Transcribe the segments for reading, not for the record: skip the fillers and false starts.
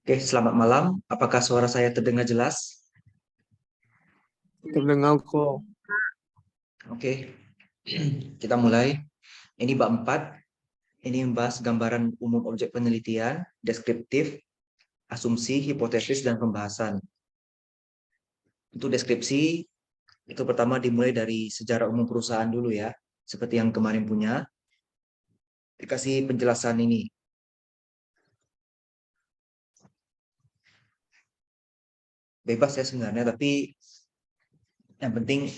Oke, selamat malam. Apakah suara saya terdengar jelas? Terdengar kok. Oke, kita mulai. Ini bab 4. Ini membahas gambaran umum objek penelitian, deskriptif, asumsi, hipotesis, dan pembahasan. Untuk deskripsi, itu pertama dimulai dari sejarah umum perusahaan dulu ya. Seperti yang kemarin punya. Dikasih penjelasan ini. Bebas ya sebenarnya, tapi yang penting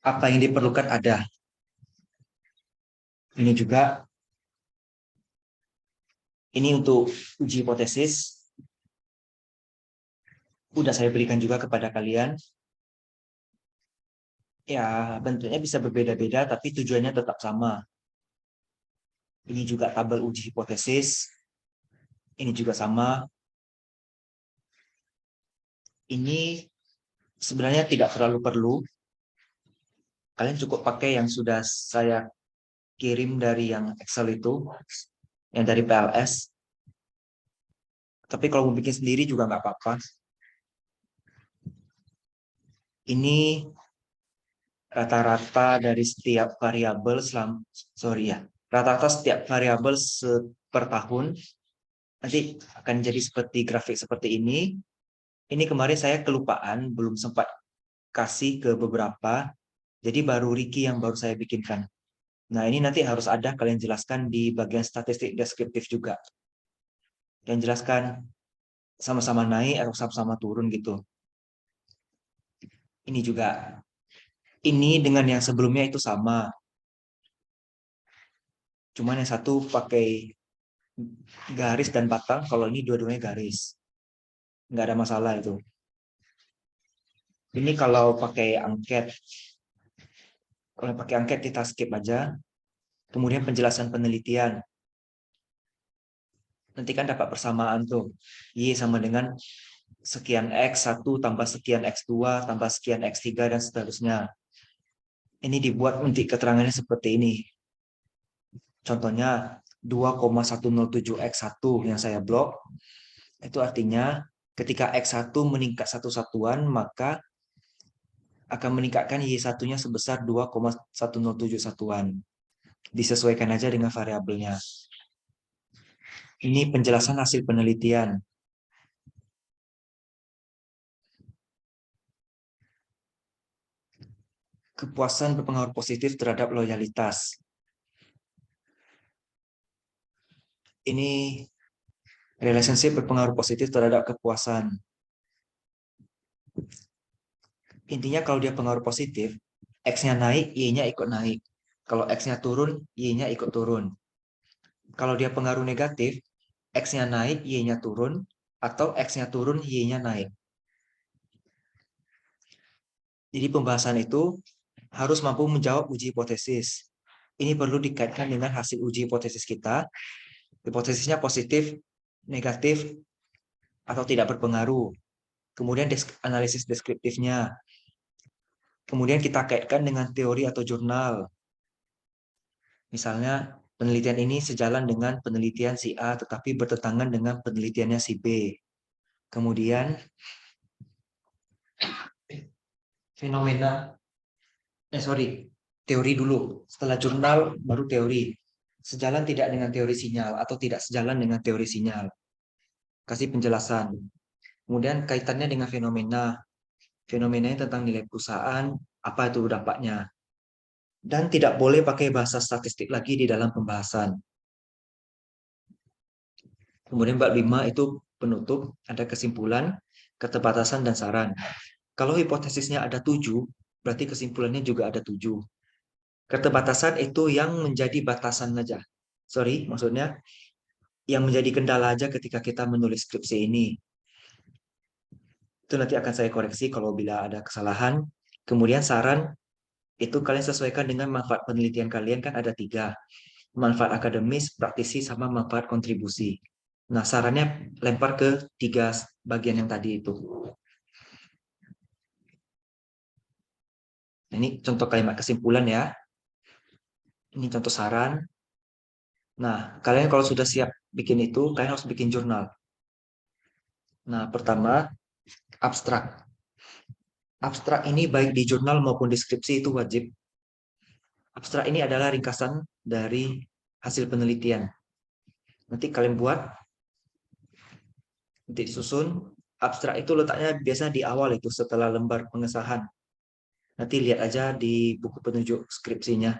apa yang diperlukan ada. Ini juga, ini untuk uji hipotesis. Udah saya berikan juga kepada kalian. Ya, bentuknya bisa berbeda-beda, tapi tujuannya tetap sama. Ini juga tabel uji hipotesis. Ini juga sama. Ini sebenarnya tidak terlalu perlu. Kalian cukup pakai yang sudah saya kirim dari yang Excel itu, yang dari PLS. Tapi kalau mau bikin sendiri juga nggak apa-apa. Ini rata-rata dari setiap variabel rata-rata setiap variabel per tahun nanti akan jadi seperti grafik seperti ini. Ini kemarin saya kelupaan, belum sempat kasih ke beberapa, jadi baru Ricky yang baru saya bikinkan. Nah, ini nanti harus ada kalian jelaskan di bagian statistik deskriptif juga. Yang jelaskan sama-sama naik atau sama-sama turun gitu. Ini juga. Ini dengan yang sebelumnya itu sama. Cuman yang satu pakai garis dan batang, kalau ini dua-duanya garis. Nggak ada masalah itu. Ini kalau pakai angket. Kalau pakai angket kita skip aja. Kemudian penjelasan penelitian. Nanti kan dapat persamaan tuh. Y sama dengan sekian X1 tambah sekian X2 tambah sekian X3 dan seterusnya. Ini dibuat untuk keterangannya seperti ini. Contohnya 2,107X1 yang saya blok. Itu artinya ketika X1 meningkat satu satuan, maka akan meningkatkan Y1-nya sebesar 2,107 satuan. Disesuaikan aja dengan variabelnya. Ini penjelasan hasil penelitian. Kepuasan berpengaruh positif terhadap loyalitas. Ini relationship berpengaruh positif terhadap kepuasan. Intinya kalau dia pengaruh positif, X-nya naik, Y-nya ikut naik. Kalau X-nya turun, Y-nya ikut turun. Kalau dia pengaruh negatif, X-nya naik, Y-nya turun, atau X-nya turun, Y-nya naik. Jadi pembahasan itu harus mampu menjawab uji hipotesis. Ini perlu dikaitkan dengan hasil uji hipotesis kita. Hipotesisnya positif, negatif, atau tidak berpengaruh. Kemudian analisis deskriptifnya. Kemudian kita kaitkan dengan teori atau jurnal. Misalnya, penelitian ini sejalan dengan penelitian si A, tetapi bertentangan dengan penelitiannya si B. Kemudian, fenomena, teori dulu. Setelah jurnal, baru teori. Sejalan tidak dengan teori sinyal, atau tidak sejalan dengan teori sinyal. Kasih penjelasan. Kemudian kaitannya dengan fenomena. Fenomenanya tentang nilai perusahaan, apa itu dampaknya. Dan tidak boleh pakai bahasa statistik lagi di dalam pembahasan. Kemudian bab 5 itu penutup, ada kesimpulan, keterbatasan, dan saran. Kalau hipotesisnya ada 7, berarti kesimpulannya juga ada 7. Keterbatasan itu yang menjadi batasan aja. Maksudnya yang menjadi kendala aja ketika kita menulis skripsi ini. Itu nanti akan saya koreksi kalau bila ada kesalahan. Kemudian saran, itu kalian sesuaikan dengan manfaat penelitian kalian, kan ada 3. Manfaat akademis, praktisi, sama manfaat kontribusi. Nah, sarannya lempar ke 3 bagian yang tadi itu. Ini contoh kalimat kesimpulan ya. Ini contoh saran. Nah, kalian kalau sudah siap bikin itu, kalian harus bikin jurnal. Nah, pertama, abstrak. Abstrak ini baik di jurnal maupun deskripsi itu wajib. Abstrak ini adalah ringkasan dari hasil penelitian. Nanti kalian buat, nanti disusun. Abstrak itu letaknya biasa di awal itu setelah lembar pengesahan. Nanti lihat aja di buku petunjuk skripsinya.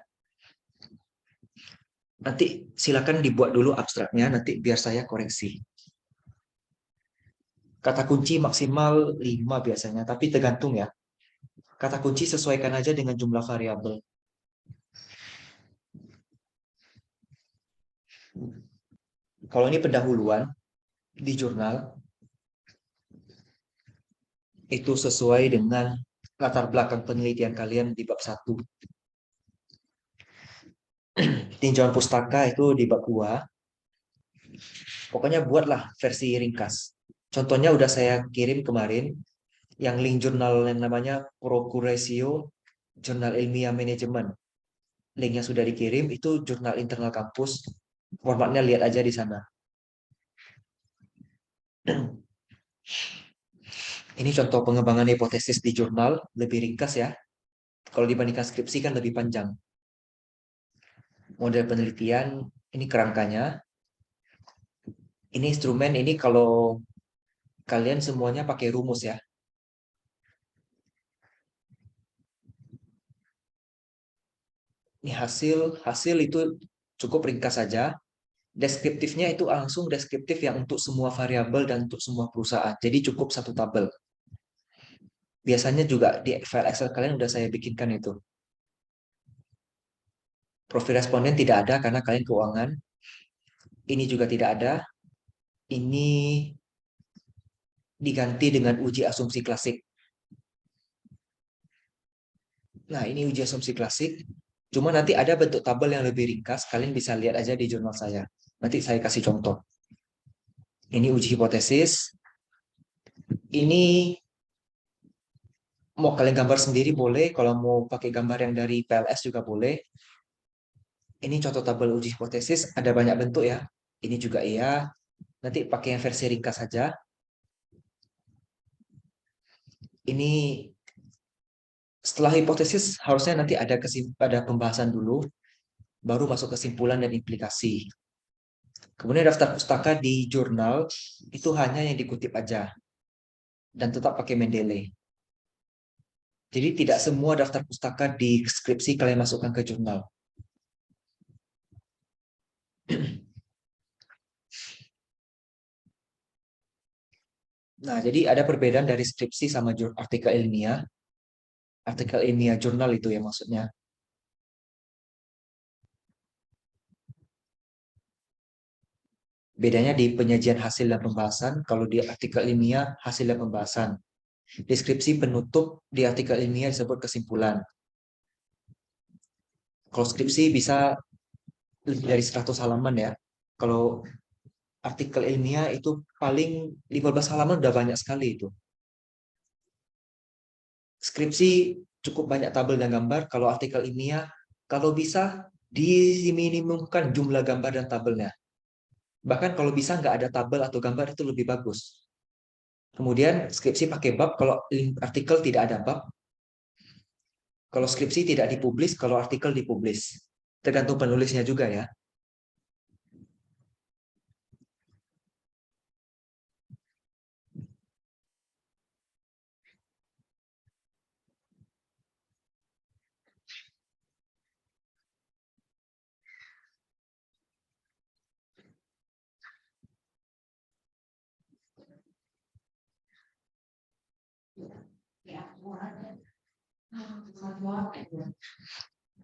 Nanti silakan dibuat dulu abstraknya, nanti biar saya koreksi. Kata kunci maksimal 5 biasanya, tapi tergantung ya. Kata kunci sesuaikan aja dengan jumlah variabel. Kalau ini pendahuluan di jurnal, itu sesuai dengan latar belakang penelitian kalian di bab 1. Tinjauan pustaka itu di bab 2. Pokoknya buatlah versi ringkas. Contohnya udah saya kirim kemarin, yang link jurnal yang namanya Procuratio Jurnal Ilmiah Manajemen. Linknya sudah dikirim, itu jurnal internal kampus. Formatnya lihat aja di sana. Ini contoh pengembangan hipotesis di jurnal, lebih ringkas ya. Kalau dibandingkan skripsi kan lebih panjang. Model penelitian, ini kerangkanya. Ini instrumen, ini kalau kalian semuanya pakai rumus ya. Ini hasil itu cukup ringkas saja. Deskriptifnya itu langsung deskriptif yang untuk semua variabel dan untuk semua perusahaan. Jadi cukup satu tabel. Biasanya juga di file Excel kalian udah saya bikinkan itu. Profil responden tidak ada karena kalian keuangan. Ini juga tidak ada. Ini diganti dengan uji asumsi klasik. Nah, ini uji asumsi klasik. Cuma nanti ada bentuk tabel yang lebih ringkas. Kalian bisa lihat aja di jurnal saya. Nanti saya kasih contoh. Ini uji hipotesis. Ini mau kalian gambar sendiri boleh. Kalau mau pakai gambar yang dari PLS juga boleh. Ini contoh tabel uji hipotesis. Ada banyak bentuk ya. Ini juga iya. Nanti pakai yang versi ringkas saja. Ini setelah hipotesis harusnya nanti ada pembahasan dulu. Baru masuk kesimpulan dan implikasi. Kemudian daftar pustaka di jurnal itu hanya yang dikutip aja. Dan tetap pakai Mendeley. Jadi tidak semua daftar pustaka di skripsi kalian masukkan ke jurnal. Nah, jadi ada perbedaan dari skripsi sama artikel ilmiah. Artikel ilmiah jurnal itu ya maksudnya. Bedanya di penyajian hasil dan pembahasan. Kalau di artikel ilmiah, hasil dan pembahasan. Deskripsi penutup di artikel ilmiah disebut kesimpulan. Kalau skripsi bisa lebih dari 100 halaman ya. Kalau artikel ilmiah itu paling 15 halaman udah banyak sekali itu. Skripsi cukup banyak tabel dan gambar. Kalau artikel ilmiah, kalau bisa diminimumkan jumlah gambar dan tabelnya. Bahkan kalau bisa nggak ada tabel atau gambar itu lebih bagus. Kemudian skripsi pakai bab, kalau artikel tidak ada bab. Kalau skripsi tidak dipublis, kalau artikel dipublis. Tergantung penulisnya juga ya.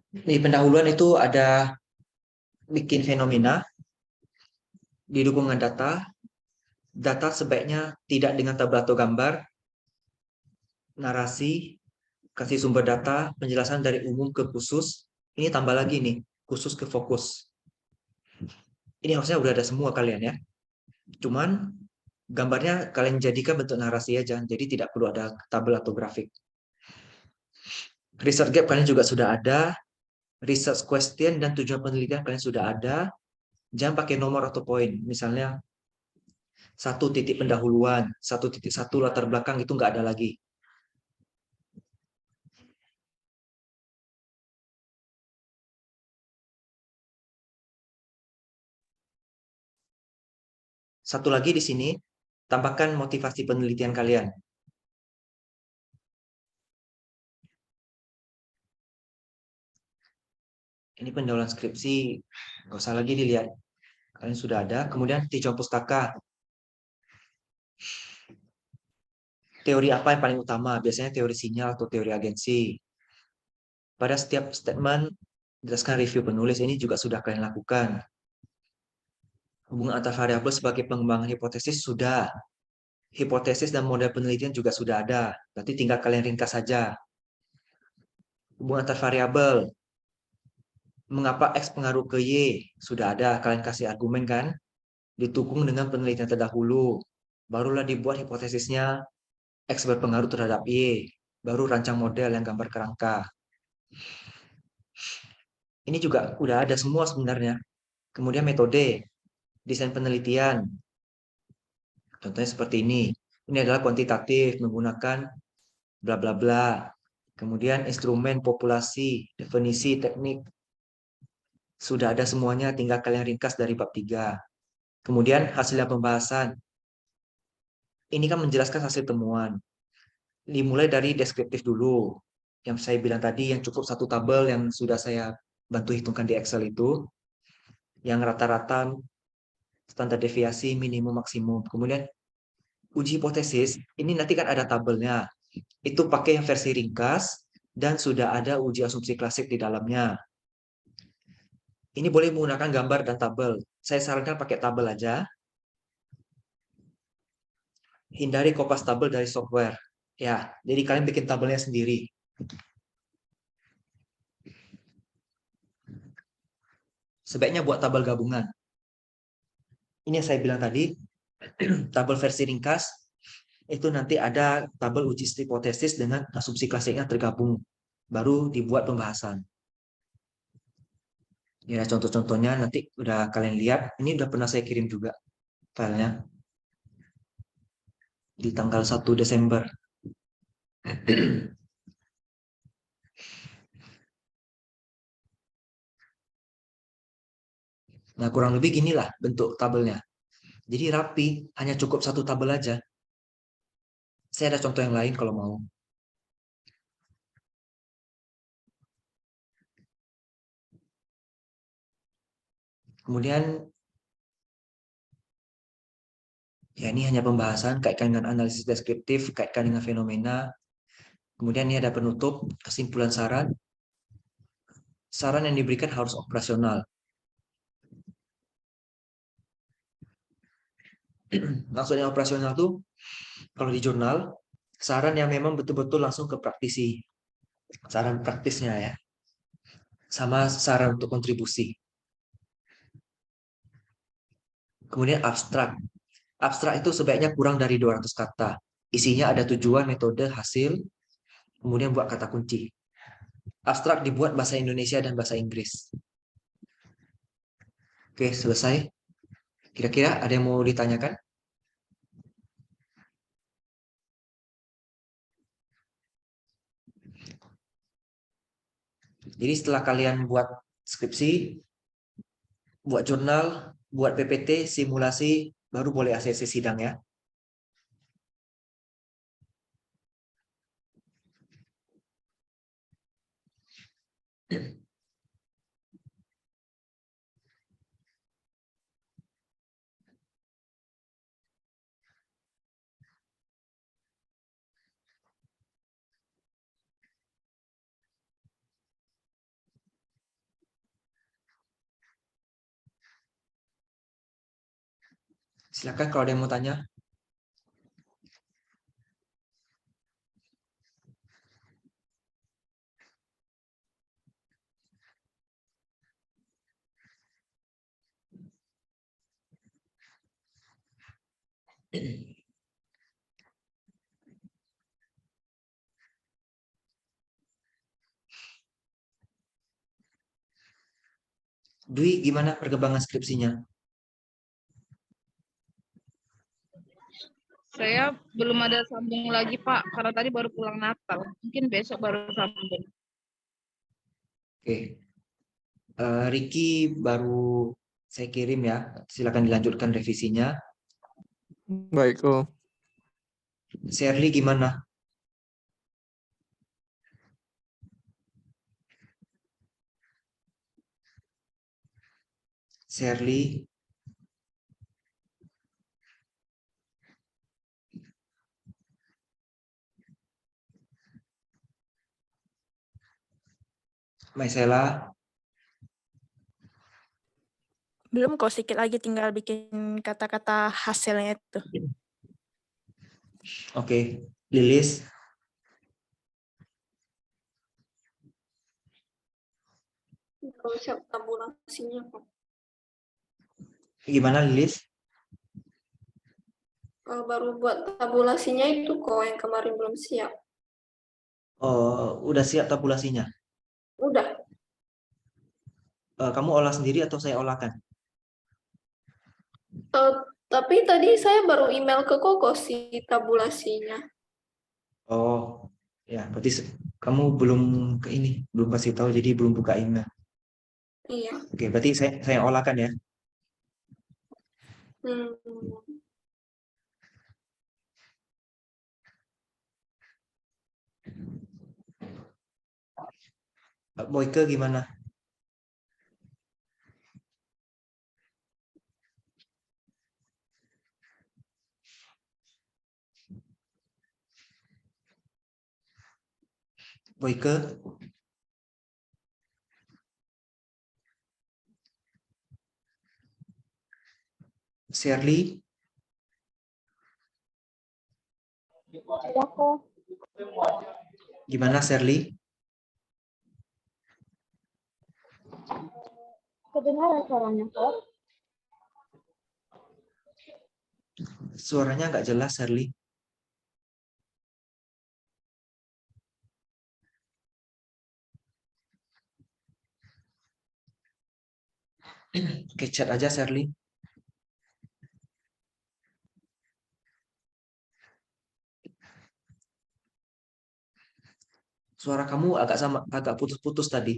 Di pendahuluan itu ada bikin fenomena, didukung dengan data. Data sebaiknya tidak dengan tabel atau gambar, narasi, kasih sumber data, penjelasan dari umum ke khusus. Ini tambah lagi nih, khusus ke fokus. Ini harusnya udah ada semua kalian ya. Cuman gambarnya kalian jadikan bentuk narasi aja, jadi tidak perlu ada tabel atau grafik. Research gap kalian juga sudah ada, research question dan tujuan penelitian kalian sudah ada. Jangan pakai nomor atau poin. Misalnya Satu titik pendahuluan, 1.1 latar belakang itu nggak ada lagi. Satu lagi di sini, tambahkan motivasi penelitian kalian. Ini pendahuluan skripsi, nggak usah lagi dilihat. Kalian sudah ada. Kemudian tinjauan pustaka. Teori apa yang paling utama? Biasanya teori sinyal atau teori agensi. Pada setiap statement, jelaskan review penulis. Ini juga sudah kalian lakukan. Hubungan antar variabel sebagai pengembangan hipotesis sudah. Hipotesis dan model penelitian juga sudah ada. Berarti tinggal kalian ringkas saja. Hubungan antar variabel. Mengapa X pengaruh ke Y? Sudah ada. Kalian kasih argumen kan? Didukung dengan penelitian terdahulu. Barulah dibuat hipotesisnya X berpengaruh terhadap Y. Baru rancang model yang gambar kerangka. Ini juga udah ada semua sebenarnya. Kemudian metode, desain penelitian. Contohnya seperti ini. Ini adalah kuantitatif menggunakan bla bla bla. Kemudian instrumen populasi, definisi, teknik. Sudah ada semuanya, tinggal kalian ringkas dari bab 3. Kemudian hasil pembahasan. Ini kan menjelaskan hasil temuan. Dimulai dari deskriptif dulu. Yang saya bilang tadi, yang cukup satu tabel yang sudah saya bantu hitungkan di Excel itu. Yang rata-rata standar deviasi minimum maksimum. Kemudian uji hipotesis, ini nanti kan ada tabelnya. Itu pakai yang versi ringkas dan sudah ada uji asumsi klasik di dalamnya. Ini boleh menggunakan gambar dan tabel. Saya sarankan pakai tabel aja. Hindari kopas tabel dari software. Ya, jadi kalian bikin tabelnya sendiri. Sebaiknya buat tabel gabungan. Ini yang saya bilang tadi, tabel versi ringkas, itu nanti ada tabel uji hipotesis dengan asumsi klasiknya tergabung. Baru dibuat pembahasan. Ya, contoh-contohnya nanti udah kalian lihat. Ini udah pernah saya kirim juga filenya di tanggal 1 Desember. Nah, kurang lebih ginilah bentuk tabelnya. Jadi rapi, hanya cukup satu tabel aja. Saya ada contoh yang lain kalau mau. Kemudian, ya ini hanya pembahasan, kaitkan dengan analisis deskriptif, kaitkan dengan fenomena. Kemudian ini ada penutup, kesimpulan saran. Saran yang diberikan harus operasional. Maksudnya operasional tuh, kalau di jurnal, saran yang memang betul-betul langsung ke praktisi. Saran praktisnya ya. Sama saran untuk kontribusi. Kemudian abstrak. Abstrak itu sebaiknya kurang dari 200 kata. Isinya ada tujuan, metode, hasil, kemudian buat kata kunci. Abstrak dibuat bahasa Indonesia dan bahasa Inggris. Oke, selesai. Kira-kira ada yang mau ditanyakan? Jadi setelah kalian buat skripsi, buat jurnal, buat PPT, simulasi, baru boleh ACC sidang ya. Silakan kalau ada yang mau tanya. Dwi, gimana perkembangan skripsinya? Saya belum ada sambung lagi, Pak, karena tadi baru pulang Natal. Mungkin besok baru sambung. Oke. Ricky baru saya kirim ya. Silakan dilanjutkan revisinya. Baik, Om. Shirley gimana? Shirley, Maisela, Belum kok, sedikit lagi tinggal bikin kata-kata hasilnya itu. oke. Lilis, Kalau siap tabulasinya, Pak. gimana Lilis? Baru buat tabulasinya itu kok yang kemarin belum siap. Oh, udah siap tabulasinya? Udah. Kamu olah sendiri atau saya olahkan? Tapi tadi saya baru email ke Koko sih tabulasinya. Oh, ya, berarti kamu belum ke ini, belum kasih tahu, jadi belum buka email. Iya. Oke, berarti saya olahkan ya. Hmm. Boyke gimana? Boyke, Shirley, Ya kok, gimana Shirley? kedengaran suaranya kok. Suaranya nggak jelas Shirley. Oke, chat aja Shirley. Suara kamu agak putus-putus tadi,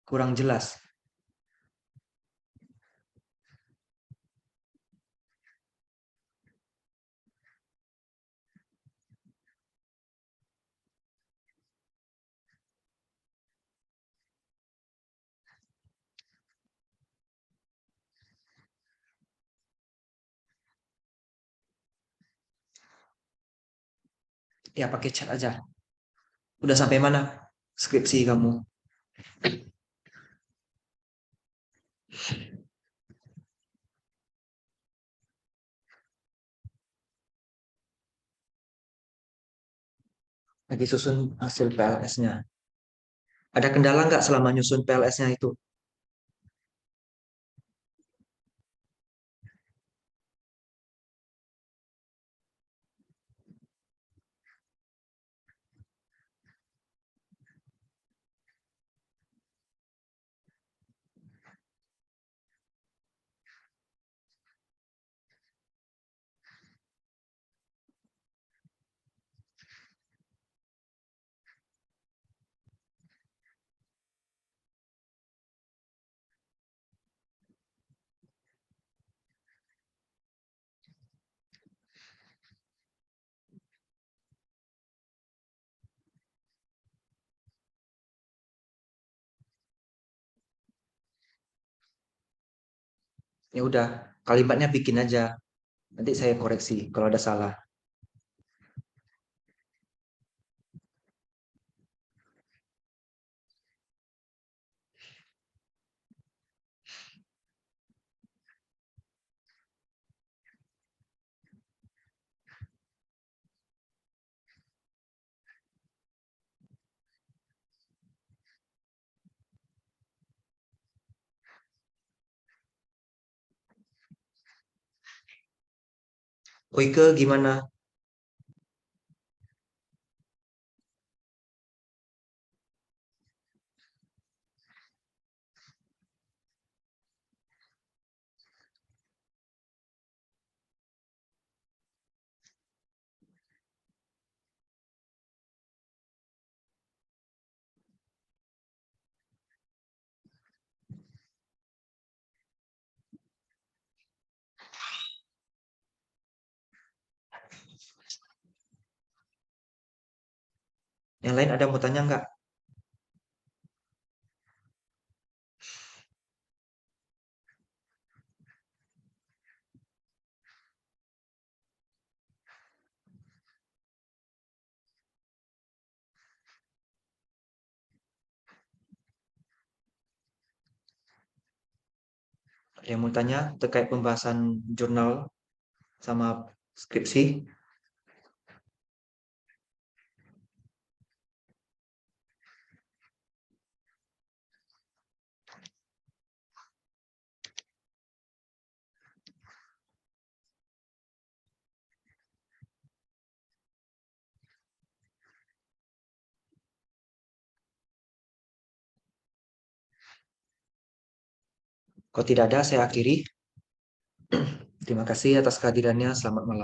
kurang jelas. Ya, pakai chat aja. Udah sampai mana skripsi kamu? Lagi susun hasil PLS-nya. Ada kendala nggak selama nyusun PLS-nya itu? Ya udah, kalimatnya bikin aja. Nanti saya koreksi kalau ada salah. Koike gimana? Yang lain ada mau tanya nggak? Ada yang mau tanya terkait pembahasan jurnal sama skripsi? Kalau tidak ada, saya akhiri. Terima kasih atas kehadirannya. Selamat malam.